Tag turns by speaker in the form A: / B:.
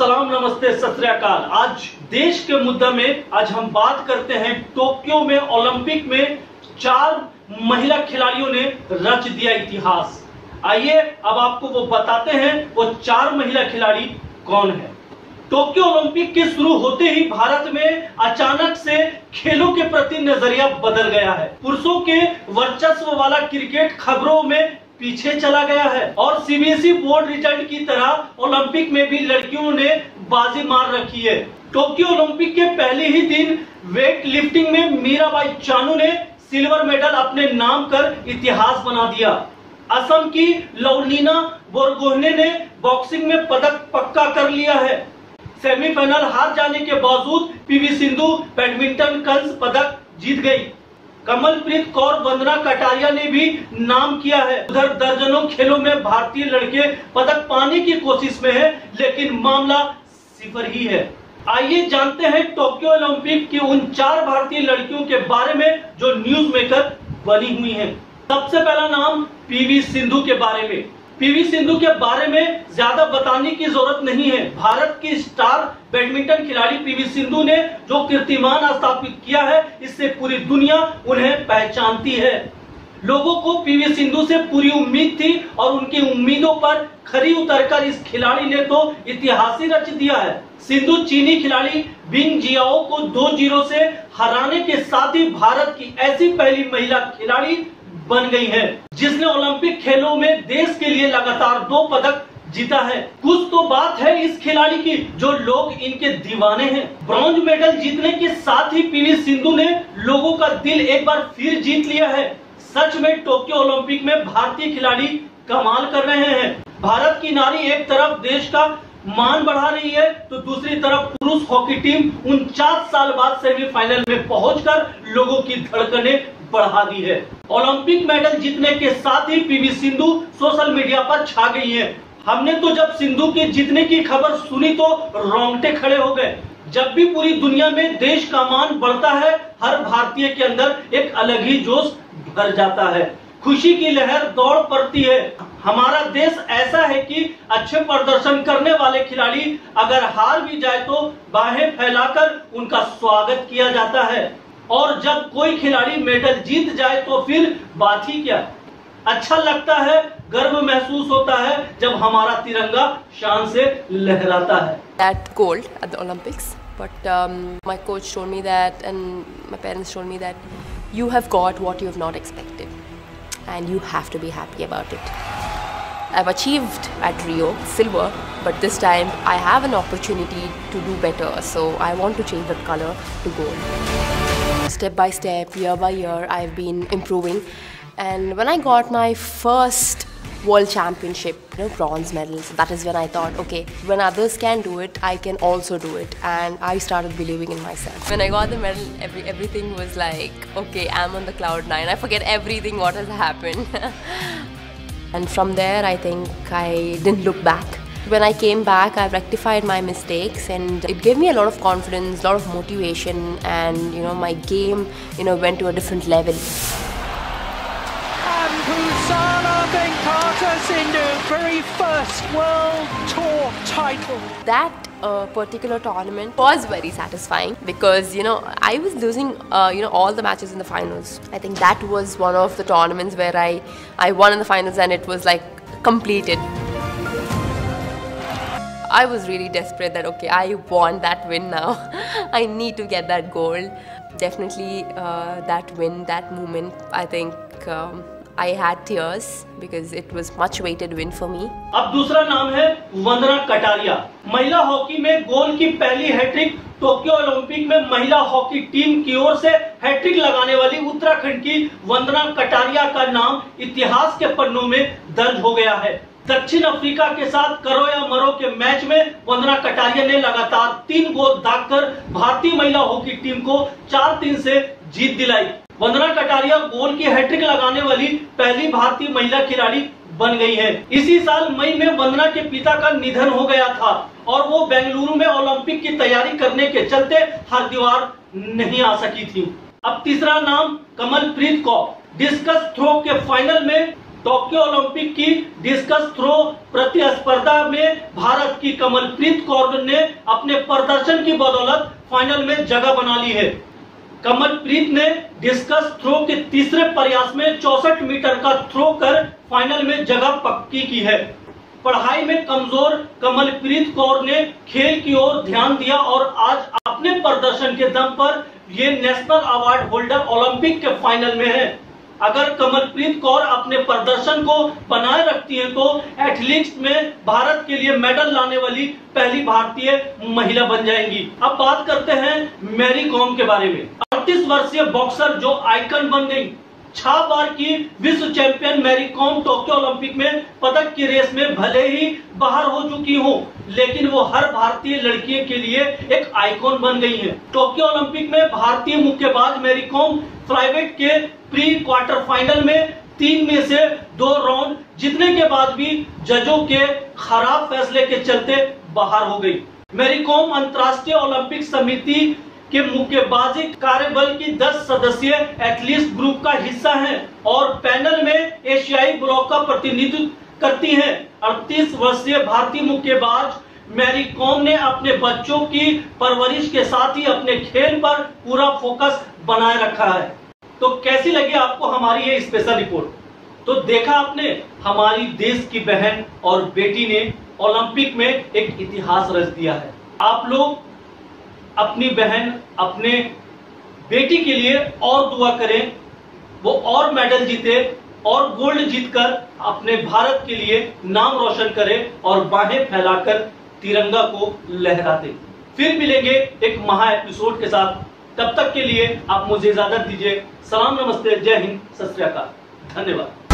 A: सलाम, नमस्ते, सत श्री अकाल। आज देश के मुद्दा में आज हम बात करते हैं टोक्यो में ओलंपिक में 4 महिला खिलाड़ियों ने रच दिया इतिहास। आइए अब आपको वो बताते हैं वो 4 महिला खिलाड़ी कौन है। टोक्यो ओलंपिक के शुरू होते ही भारत में अचानक से खेलों के प्रति नजरिया बदल गया है। पुरुषों के वर्चस्व वाला क्रिकेट खबरों में पीछे चला गया है और सीबीएसई बोर्ड रिजल्ट की तरह ओलंपिक में भी लड़कियों ने बाजी मार रखी है। टोक्यो ओलंपिक के पहले ही दिन वेट लिफ्टिंग में मीराबाई चानू ने सिल्वर मेडल अपने नाम कर इतिहास बना दिया। असम की लवलीना बोरगोहेन ने बॉक्सिंग में पदक पक्का कर लिया है। सेमीफाइनल हार जाने के बावजूद पीवी सिंधु बैडमिंटन कांस्य पदक जीत गई। कमलप्रीत कौर, वंदना कटारिया ने भी नाम किया है। उधर दर्जनों खेलों में भारतीय लड़के पदक पाने की कोशिश में हैं, लेकिन मामला सिफर ही है। आइए जानते हैं टोक्यो ओलंपिक की उन 4 भारतीय लड़कियों के बारे में जो न्यूज मेकर बनी हुई हैं। सबसे पहला नाम पीवी सिंधु के बारे में। पीवी सिंधु के बारे में ज्यादा बताने की जरूरत नहीं है। भारत की स्टार बैडमिंटन खिलाड़ी पीवी सिंधु ने जो कीर्तिमान स्थापित किया है, इससे पूरी दुनिया उन्हें पहचानती है। लोगों को पीवी सिंधु से पूरी उम्मीद थी और उनकी उम्मीदों पर खरी उतरकर इस खिलाड़ी ने तो इतिहास ही रच दिया है। सिंधु चीनी खिलाड़ी बिंग जियाओ को 2-0 से हराने के साथ ही भारत की ऐसी पहली महिला खिलाड़ी बन गई है जिसने ओलंपिक खेलों में देश के लिए लगातार 2 पदक जीता है। कुछ तो बात है इस खिलाड़ी की जो लोग इनके दीवाने हैं। ब्रॉन्ज मेडल जीतने के साथ ही पीवी सिंधु ने लोगों का दिल एक बार फिर जीत लिया है। सच में टोक्यो ओलंपिक में भारतीय खिलाड़ी कमाल कर रहे हैं। भारत की नारी एक तरफ देश का मान बढ़ा रही है तो दूसरी तरफ पुरुष हॉकी टीम 49 साल बाद सेमीफाइनल में पहुंचकर लोगों की धड़कनें बढ़ा दी है। ओलंपिक मेडल जीतने के साथ ही पीवी सिंधु सोशल मीडिया पर छा गई है। हमने तो जब सिंधु के जीतने की खबर सुनी तो रोंगटे खड़े हो गए। जब भी पूरी दुनिया में देश का मान बढ़ता है, हर भारतीय के अंदर एक अलग ही जोश भर जाता है। खुशी की लहर दौड़ पड़ती है। हमारा देश ऐसा है कि अच्छे प्रदर्शन करने वाले खिलाड़ी अगर हार भी जाए तो बाहें फैलाकर उनका स्वागत किया जाता है और जब कोई खिलाड़ी मेडल जीत जाए तो फिर बात ही क्या। अच्छा लगता है, गर्व महसूस होता है जब हमारा तिरंगा शान से लहराता है।
B: That gold at the Olympics, but my coach told me that, and my parents told me that you have got what you have not expected, and you have to be happy about it. I've achieved at Rio silver, but this time I have an opportunity to do better, so I want to change that color to gold. Step by step, year by year, I've been improving, and when I got my first World Championship, bronze medal, so that is when I thought, okay, when others can do it, I can also do it, and I started believing in myself. When I got the medal, everything was like, okay, I'm on the cloud 9. I forget everything what has happened. And from there, I think I didn't look back. When I came back, I rectified my mistakes, and it gave me a lot of confidence, a lot of motivation, and my game, went to a different level.
C: And Pusana Venkata Sindhu, very first World Tour title.
B: That particular tournament was very satisfying because I was losing all the matches in the finals. I think that was one of the tournaments where I won in the finals and it was like completed. I was really desperate that okay, I want that win now. I need to get that gold. Definitely that win, that moment, I think I had tears because it was much weighted win for me.
A: अब दूसरा नाम है वंदना कटारिया। महिला hockey में गोल की पहली hat trick. Tokyo Olympic में महिला हॉकी टीम की ओर से हैट्रिक लगाने वाली उत्तराखंड की वंदना कटारिया का नाम इतिहास के पन्नों में दर्ज हो गया है। दक्षिण अफ्रीका के साथ करो या मरो के मैच में वंदना कटारिया ने लगातार 3 गोल दागकर भारतीय महिला हॉकी टीम को 4-3 से जीत दिलाई। वंदना कटारिया गोल की हैट्रिक लगाने वाली पहली भारतीय महिला खिलाड़ी बन गई है। इसी साल मई में वंदना के पिता का निधन हो गया था और वो बेंगलुरु में ओलंपिक की तैयारी करने के चलते हरिद्वार नहीं आ सकी थी। अब तीसरा नाम कमलप्रीत कौर। डिस्कस थ्रो के फाइनल में टोक्यो ओलंपिक की डिस्कस थ्रो प्रतिस्पर्धा में भारत की कमलप्रीत कौर ने अपने प्रदर्शन की बदौलत फाइनल में जगह बना ली है। कमलप्रीत ने डिस्कस थ्रो के तीसरे प्रयास में 64 मीटर का थ्रो कर फाइनल में जगह पक्की की है। पढ़ाई में कमजोर कमलप्रीत कौर ने खेल की ओर ध्यान दिया और आज अपने प्रदर्शन के दम पर ये नेशनल अवार्ड होल्डर ओलंपिक के फाइनल में है। अगर कमलप्रीत कौर अपने प्रदर्शन को बनाए रखती है तो एथलेटिक्स में भारत के लिए मेडल लाने वाली पहली भारतीय महिला बन जाएंगी। अब बात करते हैं मैरी कॉम के बारे में। 38 वर्षीय बॉक्सर जो आइकन बन गई, 6 बार की विश्व champion Mary Kom Tokyo Olympic में पदक की रेस में भले ही बाहर हो चुकी हो, लेकिन वो हर भारतीय लड़की के लिए एक आइकॉन बन गई है। टोक्यो ओलंपिक में भारतीय मुक्केबाज मैरी कॉम फ्लाईवेट के प्री क्वार्टर फाइनल में 3 में से 2 राउंड जीतने के बाद भी जजों के खराब फैसले के चलते बाहर हो गई। मैरी कॉम अंतर्राष्ट्रीय ओलंपिक समिति के मुक्केबाजी कार्यबल की 10 सदस्यीय एथलीट्स ग्रुप का हिस्सा हैं और पैनल में एशियाई ब्लॉक का प्रतिनिधित्व करती हैं। 38 वर्षीय भारतीय मुक्केबाज मैरी कॉम ने अपने बच्चों की परवरिश के साथ ही अपने खेल पर पूरा फोकस बनाए रखा है। तो कैसी लगी आपको हमारी ये स्पेशल रिपोर्ट? तो देखा आपने, हमारी देश की बहन और बेटी ने ओलंपिक में एक इतिहास रच दिया है। आप लोग अपनी बहन, अपने बेटी के लिए और दुआ करें, वो और मेडल जीते और गोल्ड जीतकर अपने भारत के लिए नाम रोशन करे और बाहें फैलाकर तिरंगा को लहराते। फिर मिलेंगे एक महा एपिसोड के साथ। तब तक के लिए आप मुझे इजाजत दीजिए। सलाम, नमस्ते, जय हिंद, सत श्री अकाल, धन्यवाद।